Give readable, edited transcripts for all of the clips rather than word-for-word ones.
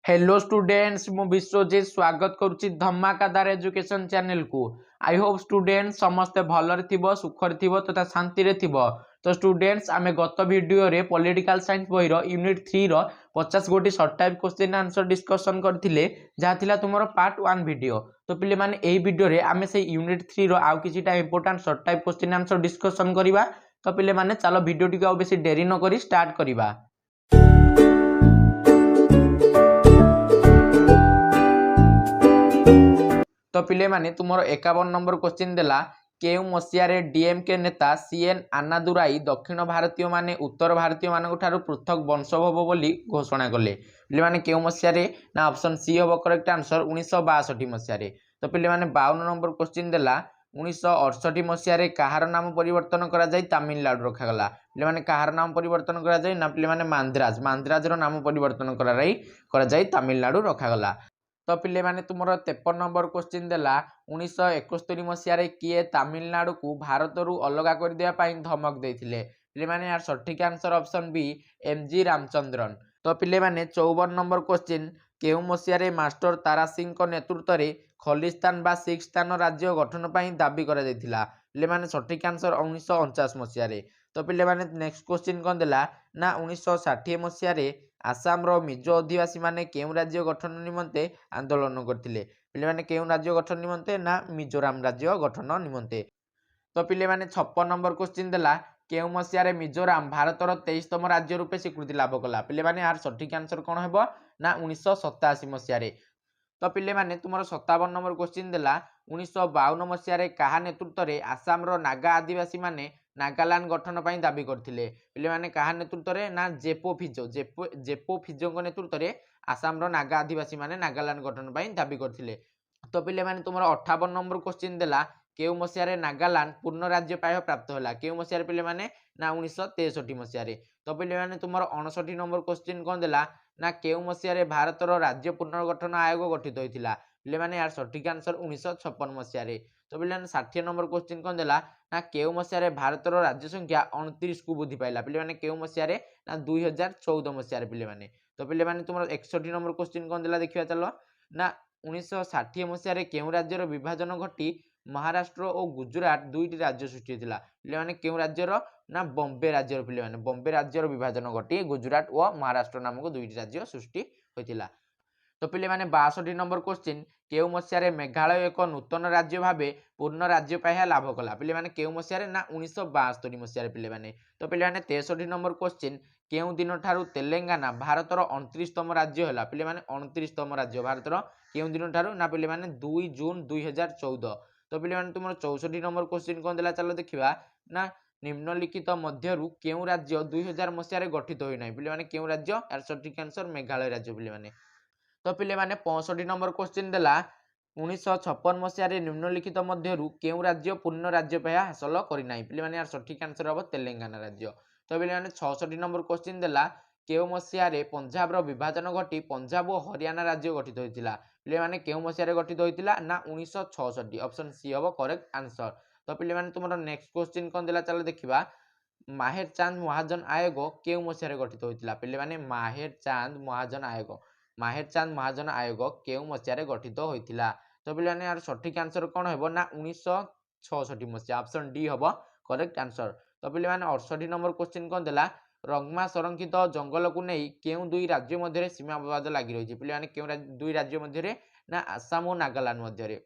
Hello students मु विश्वजीत स्वागत करुच्ची धमाकादार education channel को। आई होप स्टूडेंट समस्ते भलरे थिबो सुखरे थिबो तथा शांति रे थिबो। तो स्टूडेंट्स आमे गत वीडियो रे पॉलिटिकल साइंस बही रो यूनिट 3 रो 50 गोटी short type question answer discussion करथिले जहा थिला तुमरो पार्ट 1 वीडियो। तो पिले माने एई वीडियो रे आमे से यूनिट 3 रो आउ किछिटा important short type question answer discussion करिवा। तो पिले माने चलो वीडियो टिका बेसी देरी न करी स्टार्ट करिवा। तो पिले माने तुमरो 51 नंबर क्वेश्चन देला केउ मसियारे डीएमके नेता सीएन आनादुराई दक्षिण भारतीय माने उत्तर भारतीय मानक ठारू पृथक वंशोद्भव बोली घोषणा कले। पिले माने केउ मसियारे ना ऑप्शन सी हबो करेक्ट आंसर 1962 मसियारे। तो पिले माने 52 नंबर क्वेश्चन देला 1968 मसियारे कहार नाम परिवर्तन करा जाय तमिलनाडु रखा गला। पिले माने कहार नाम परिवर्तन करा जाय ना पिले माने मांद्राज रो नाम परिवर्तन करा जाय तमिलनाडु रखा गला। तो पिले माने तुमरो 53 नंबर क्वेश्चन देला 1971 मसियारे किए तमिलनाडु को भारत रु अलगा कर दिया पाई धमक देथिले। पिले माने यार सठिक answer option B MG Ramachandran. तो पिले माने 54 नंबर क्वेश्चन केउ मसियारे मास्टर तारा सिंह को नेतृत्व रे खलिस्तान बा सिख स्थान राज्य गठन पाई दाबी करा जायथिला। पिले माने सठिक आंसर 1949 मसियारे। तो पिले माने नेक्स्ट क्वेश्चन कोन देला ना 1960 मसियारे आसाम रो मिजो आदिवासी माने केउ राज्य गठन निमंते आंदोलन करथिले। पिले माने केउ राज्य गठन निमंते ना मिजोराम राज्य गठन निमंते। तो पिले माने 56 नंबर क्वेश्चन देला केउ मसियारे मिजोराम भारतर 23तम राज्य रूपे स्वीकृति लाभ कला। पिले माने यार सठिक आंसर कोन हेबो ना 1987 मसियारे। तो पिले माने तुमरो 57 नंबर क्वेश्चन देला 1952 मसियारे काहा नेतृत्व रे आसाम रो नागा आदिवासी माने नागालैंड गठन पाई दाबी करथिले। पिले माने काहा नेतृत्व रे ना जेपो फिजो को नेतृत्व रे आसाम रो नागा आदिवासी माने नागालैंड गठन पाई दाबी करथिले। तो पिले माने तुमरो 58 नंबर क्वेश्चन देला केउ मसियारे नागालैंड पूर्ण राज्य पाय प्राप्त होला। केउ मसियारे पिले माने ना 1963 मसियारे। तो पिले माने तुमरो 59 नंबर क्वेश्चन कोन देला ना केउ मसियारे भारतर राज्य पुनर्गठन आयोग गठित होइथिला। पिले माने यार सठिक आंसर 1956 मसियारे। तो पिले माने 60 नंबर क्वेश्चन कोन देला ना केउ मसियारे भारतर राज्य संख्या 29 को वृद्धि पाइला। पिले माने केउ मसियारे ना 2014 मसियारे पिले माने। तो पिले माने तुमरो 61 नंबर क्वेश्चन कोन देला देखिया चलो ना 1960 मसियारे केउ राज्यर विभाजन घटी महाराष्ट्र और गुजरात दुईटी राज्य सृष्टि होइतिला। पिले माने केउ राज्यर ना बॉम्बे राज्यर पिले माने बॉम्बे राज्यर विभाजन घटी गुजरात और महाराष्ट्र नामक दुईटी राज्य सृष्टि होइतिला। तो पिले माने 62 नंबर क्वेश्चन केउ मसियारे मेघालय एक नूतन राज्य भाबे पूर्ण राज्य पाया लाभ कला। पिले माने केउ मसियारे ना 1962 मसियारे पिले माने। तो पिले माने 63 नंबर क्वेश्चन केउ दिन ठारू तेलंगाना भारतर 29तम राज्य होला। पिले माने 29तम राज्य भारतर केउ दिन ठारू ना पिले माने 2 जून 2014। तो पिले माने तुमरो 64 नंबर क्वेश्चन कोन देला चलो देखिबा ना निम्नलिखित मध्यरु केउ राज्य 2000 मसियारे गठित होई नै। पिले माने केउ राज्य यार सठिक आंसर मेघालय राज्य पिले माने। तो पिले माने 65 नंबर क्वेश्चन देला 1956 मसियारे निम्नलिखित मध्यरु केउ राज्य पूर्ण राज्य पाया हासिल करि नै। पिले माने यार सठिक आंसर हबो तेलंगाना राज्य। तो पिले माने 66 नंबर क्वेश्चन देला केउ मसियारे पंजाब रो विभाजन घटी पंजाब और हरियाणा राज्य गठित होइतिला। पिले माने केउ मसियारे गठित होइतिला ना 1966 ऑप्शन सी हबो करेक्ट आंसर। तो पिले माने तुमरो नेक्स्ट क्वेश्चन कोन देला चलो देखिबा माहेर चांद महाजन आयोग केउ मसियारे गठित होइतिला। पिले माने माहेर चांद महाजन आयोग केउ मसियारे गठित होइतिला। तो पिले माने यार सठिक आंसर कोन हेबो ना 1966 मसिया ऑप्शन डी हबो करेक्ट आंसर। तो पिले माने 68 नंबर क्वेश्चन कोन देला रंगमा संरक्षित जंगल को नहीं केउ दुई राज्य मध्य सीमा विवाद लागि रहिछि। पिले माने केउ दुई राज्य मध्य ना आसाम और नागालैंड मध्य।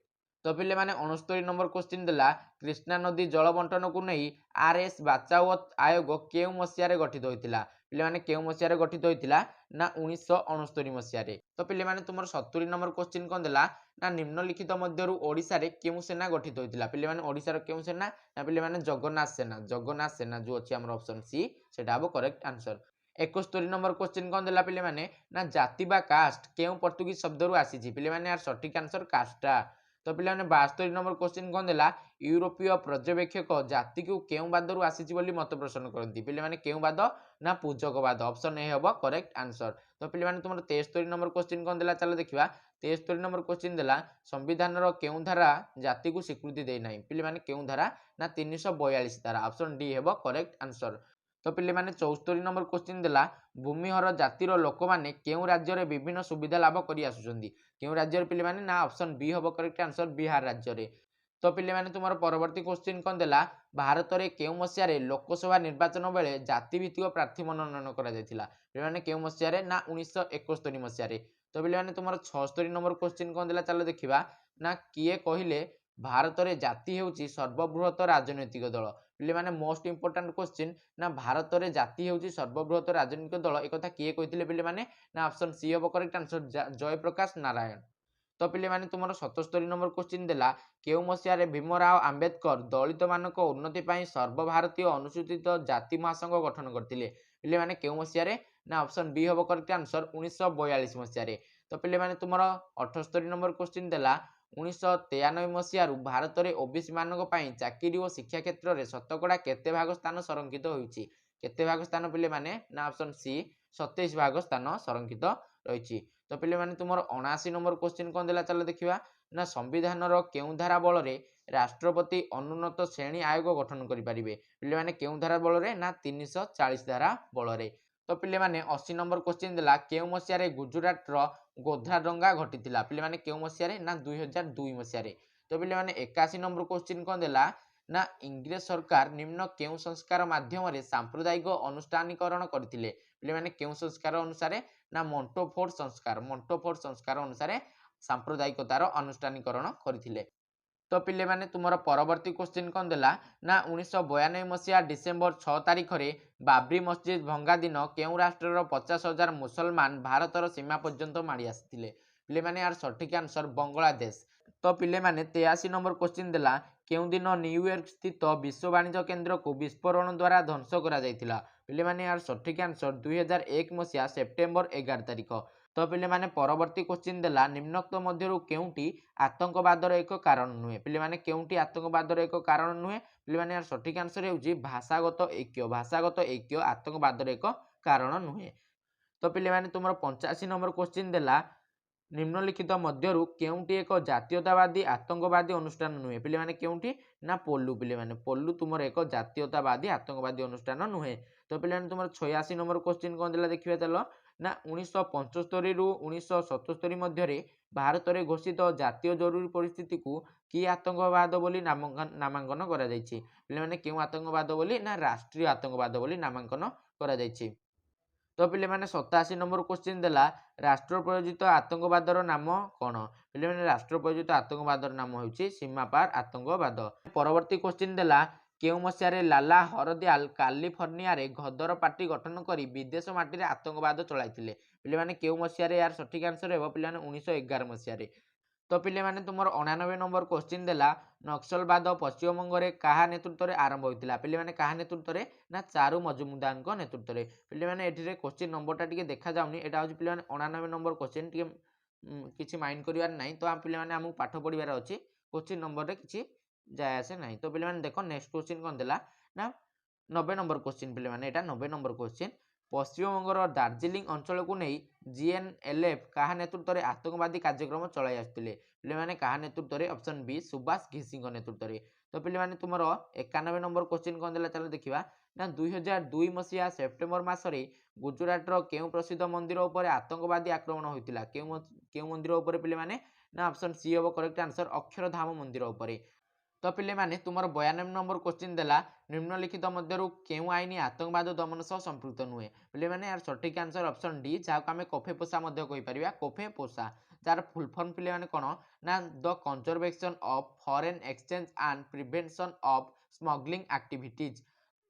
तो पिले माने 69 नंबर क्वेश्चन देला कृष्णा नदी जल बंटन को नहीं आरएस बचाओ आयोग केउ मसियारे गठित होइतिला। पिले माने केउ मसियारे गठित होइतिला ना 1969 मसियारे। तो पिले माने तुमर 70 नंबर क्वेश्चन कोन देला ना निम्नलिखित मध्यरु ओडिसा रे केउ सेना गठित होइतिला। पिले माने ओडिसा रे केउ सेना ना पिले माने जगन्नाथ सेना जो अछि हमर ऑप्शन सी सेटा हबो करेक्ट आंसर। 71 नंबर क्वेश्चन कोन देला पिले माने ना जाति बा कास्ट केउ पोर्तुगीज शब्द रु आसीछि। पिले माने यार सठिक आंसर कास्टा। तो पिले माने 72 नंबर क्वेश्चन कोन देला यूरोपीय पर्यवेक्षक जाति को केउ बाद रु आसीछि बोली मत प्रश्न करंती। पिले माने केउ बाद ना पूजकवाद ऑप्शन ए हबो करेक्ट आंसर। तो पिले माने तुमरो 73 नंबर क्वेश्चन कोन देला चलो देखिबा 73 नंबर क्वेश्चन देला संविधान रो केउ धारा जाति को स्वीकृति दे नै। पिले माने केउ धारा ना 342 धारा ऑप्शन डी हेबो करेक्ट आंसर। तो पिलेमाने 74 नंबर क्वेश्चन देला भूमिहर जातिर लोक माने केउ राज्य विभिन्न सुविधा लाभ करि आसुचंदी केउ राज्य पिलेमाने ना ऑप्शन बी हबो करेक्ट आंसर बिहार राज्य रे। तो पिलेमाने तुमर परवर्ती क्वेश्चन कौन देला भारत रे केउ मसिया रे लोकसभा निर्वाचन बेले जाति भित्तिक प्रार्थी मनोनयन करा जायतिला पिलेमाने केउ मसिया रे ना 1971 मसिया रे। तो पिलेमाने तुमर 76 नंबर क्वेश्चन कौन देला चलो देखिबा ना किए कहिले भारत रे जाति हेउची सर्वबृहत राजनैतिक दल पिलेमाने मोस्ट इंपोर्टेंट क्वेश्चन ना भारत रे जाति हेउची सर्वबृहत राजनैतिक दल एक कथा किए कहिथिले पिलेमाने ना ऑप्शन सी हबो करेक्ट आंसर जयप्रकाश नारायण। तो पिलेमाने तुमर 77 नंबर क्वेश्चन देला केउ मसिया रे भीमराव आंबेडकर दलित मानक उन्नति पई सर्वभारतीय अनुसूचित जाति महासंघ गठन करथिले पिलेमाने केउ मसिया रे ना ऑप्शन बी हबो करेक्ट आंसर 1942 मसिया रे। तो पिलेमाने तुमर 78 नंबर क्वेश्चन देला 1993 मसियारू भारत में ओबीसी मानक पई चाकरी और शिक्षा क्षेत्र में शतकड़ा केते भाग स्थान संरक्षित होइछि केते भाग स्थान पिले माने ना ऑप्शन सी 27 भाग स्थान संरक्षित रही। तो पिले माने तुमर 79 नंबर क्वेश्चन कौन देला चलो देखिबा ना संविधान केउ धारा बल रे राष्ट्रपति अनुन्नत श्रेणी आयोग गठन करि परिबे पिले माने केउ धारा बल रे ना 340 धारा बल रे। तो पिले माने 80 नंबर क्वेश्चन देला केउ मसिया रे गुजरात रो गोधा डंगा घटिथिला पिले माने केउ मसिया रे ना 2002 मसिया रे। तो पिले माने 81 नंबर क्वेश्चन कौन देला ना इंग्रेज सरकार निम्न केउ संस्कार माध्यम रे सांप्रदायिक अनुष्ठानीकरण करथिले पिले माने केउ संस्कार अनुसार ना मोंटोफोर्ट संस्कार अनुसार सांप्रदायिकतार अनुष्ठानीकरण करथिले। तो पिले माने तुमर परवर्ती क्वेश्चन कौन देला ना 1992 मसिया डिसेम्बर 6 तारिख रे बाबरी मस्जिद भंगा दिन केउ राष्ट्रर 50,000 मुसलमान भारतर सीमा पर्यंत माड़ी आसिथिले पिले माने यार सठिक आंसर बांग्लादेश। तो पिले माने 83 नंबर क्वेश्चन देला केउ दिन न्यूयॉर्क स्थित विश्व वाणिज्य केंद्र को विस्फोरण द्वारा ध्वंस करा जायतिला पिले माने यार सठिक आंसर 2001 मसिया सेप्टेम्बर 11 तारिख। तो पिले माने परवर्ती क्वेश्चन देला निम्नोक्त मध्यरु केउटी आतंकवादर एक कारण नुहे पिले माने केउटी आतंकवादर एक कारण नुहे पिले माने यार सठिक आंसर हेउची भाषागत ऐक्य आतंकवादर एक कारण नुहे। तो पिले माने तुमर 85 नंबर क्वेश्चन देला निम्नलिखित मध्यरु केउटी एक जातीयतावादी आतंकवादी अनुष्ठान नुहे पिले माने केउटी ना पोल्लू पिले माने पोल्लू तुमर एक जातीयतावादी आतंकवादी अनुष्ठान नुहे। तो पिले माने तुमर 86 नंबर क्वेश्चन कोन देला देखिबा चलो ना 1975 रु 1977 मध्य भारत में घोषित जातीय जरूरी परिस्थिति को कि आतंकवाद बोली नामांकन करा जायछि पिले माने केउ आतंकवाद बोली ना राष्ट्रीय आतंकवाद बोली नामांकन करा जायछि। तो पिले माने 87 नंबर क्वेश्चन देला राष्ट्र प्रयोजित आतंकवादर नाम कौन पिले माने राष्ट्र प्रयोजित आतंकवादर नाम होउछि सीमापार आतंकवाद। परवर्ती क्वेश्चन देला केउ मसिया लाला हरदयाल कालिफर्निया रे घदर पार्टी गठन करी विदेश माटी रे आतंकवाद चलाइथिले पिले माने केउ मसिया रे यार सठिक आंसर हेबो पिले माने 1911 मसिया रे। तो पिले माने तुमर 99 नंबर क्वेश्चन देला नक्सलवाद पश्चिमबंग रे काहा नेतृत्व रे आरंभ होइतिला पिले माने काहा नेतृत्व रे ना चारु मजुमदार को नेतृत्व रे पिले माने एठी रे क्वेश्चन नंबरटा टिके देखा जाउनी एटा होछि पिले माने 99 नंबर क्वेश्चन टिके किछि माइंड करिवार नाही तो हम पिले माने हमु पाठ पढिबार अछि क्वेश्चन नंबर रे किछि जाय आसे नाही। तो पिले माने देखो नेक्स्ट क्वेश्चन कोन देला ना 90 नंबर क्वेश्चन पिले माने एटा 90 नंबर क्वेश्चन पश्चिमबंगर दार्जिलिंग अंचल को नहीं जीएनएलएफ काहा नेतृत्व रे आतंकवादी कार्यक्रम चलाई आसुतिले पिले माने काहा नेतृत्व रे ऑप्शन बी सुभाष घिसी नेतृत्व रे। तो पिले माने तुमरो 91 नंबर क्वेश्चन कोन देला चलो देखिबा ना 2002 मसिया सेप्टेम्बर मासरे गुजरात रो केउ प्रसिद्ध मंदिर ऊपर आतंकवादी आक्रमण होइतिला केउ मंदिर ऊपर पिले माने ना ऑप्शन सी हबो करेक्ट आंसर अक्षरधाम मंदिर ऊपर। तो पिले माने तुमर 92 नंबर क्वेश्चन देला निम्नलिखित मध्यरु केउ आईनी आतंकवाद दमन सह संपृक्त नुहे पिले माने यार सठिक आंसर ऑप्शन डी जाको आमे कोफे पोसा मध्य कहि परिबा कोफे पोसा जार फुल फॉर्म पिले माने कोन ना the conservation of foreign exchange and prevention of smuggling activities.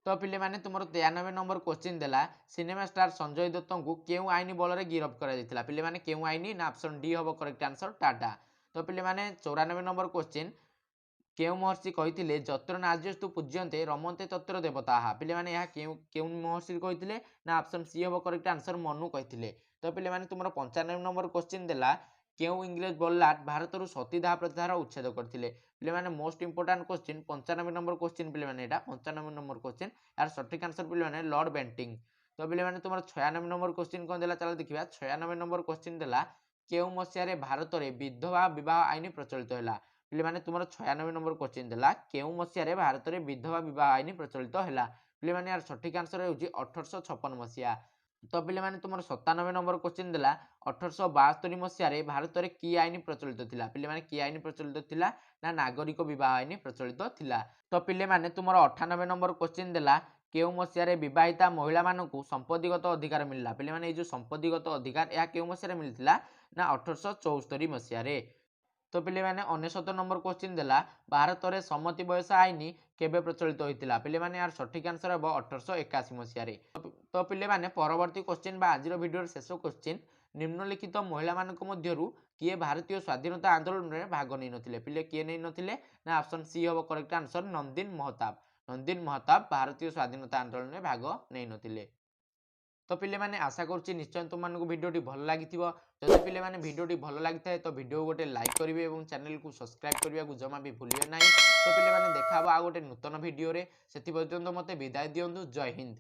तो पिले माने तुमर 93 नंबर क्वेश्चन देला सिनेमा स्टार संजय दत्त को केउ आईनी बल रे गिरफ्त करा जायतिला पिले माने केउ आईनी ना ऑप्शन डी हबो करेक्ट आंसर टाटा। तो पिले माने 94 नंबर क्वेश्चन केउ महर्षि कहिथिले जत्र नार्यस्तु पूज्यन्ते रमन्ते तत्र देवताः पिले माने यह केउ महर्षि कहिथिले ना ऑप्शन सी हबो करेक्ट आंसर मनु कहिथिले। तो पिले माने तुमरो 95 नंबर क्वेश्चन देला केउ इंग्लिश बल्लाट भारतरु सतीदाह प्रथार उच्छेद करथिले पिले माने most important question 95 number question पिले माने एटा 95 नंबर क्वेश्चन यार सठिक आंसर पिले माने लॉर्ड बेंटिंग। तो पिले माने तुमरो 96 नंबर क्वेश्चन कोन देला चलो देखिबा 96 नंबर क्वेश्चन देला केउ मसिया रे भारत रे विधवा विवाह आईन प्रचलित हैला पिले माने तुमरो 96 नंबर क्वेश्चन देला केउ मसिया रे भारत रे विधवा विवाह आईन प्रचलित हैला ପିଲାମାନେ यार ସଠିକ आंसर ହେଉଛି 1856 ମସିହା। ତ ପିଲାମାନେ ତୁମର 97 ନମ୍ବର क्वेश्चन ଦେଲା 1872 ମସିହାରେ ଭାରତରେ କି ଆଇନ ପ୍ରଚଳିତ ଥିଲା। ପିଲାମାନେ କି ଆଇନ ପ୍ରଚଳିତ ଥିଲା ନା ନାଗରିକ ବିବାହ ଆଇନ ପ୍ରଚଳିତ ଥିଲା। ତ ପିଲାମାନେ ତୁମର 98 ନମ୍ବର क्वेश्चन ଦେଲା କେଉଁ ମସିହାରେ ବିବାହିତା ମହିଳାମାନଙ୍କୁ ସମ୍ପତ୍ତିଗତ ଅଧିକାର ମିଳିଲା। ପିଲାମାନେ ଏଇ ଯୋଉ ସମ୍ପତ୍ତିଗତ ଅଧିକାର ଏହା କେଉଁ ମସିହାରେ ମିଳିଥିଲା ନା 1874 ମସିହାରେ। तो पिले माने 99 नंबर क्वेश्चन देला भारत में सम्मति बयस आईन केबे प्रचलित होता। पिले माने यार सठिक आंसर हम 1881 मसीह। तो पिले माने परवर्ती क्वेश्चन बा आज वीडियो शेष क्वेश्चन निम्नलिखित महिला मानक मध्यरु किए भारतीय स्वाधीनता आंदोलन में भाग नहीं नथिले। पिले किए नहीं नथिले ना ऑप्शन सी हम करेक्ट आंसर नंदिन महताब। नंदिन महताब भारतीय स्वाधीनता आंदोलन में भाग नहीं नथिले। तो पिले माने आशा करुच्ची निश्चय तुमको भिडियोटी भल लगी। जदि पिले माने भिडियोटी भल लगी है तो भिडियो गोटे लाइक करेंगे और चैनल को सब्सक्राइब करने को जमा भी भूलिए ना। तो पिले माने देखा आ गोटे नूतन भिडियो से पर्यंत मते विदाय दियंतु। जय हिंद।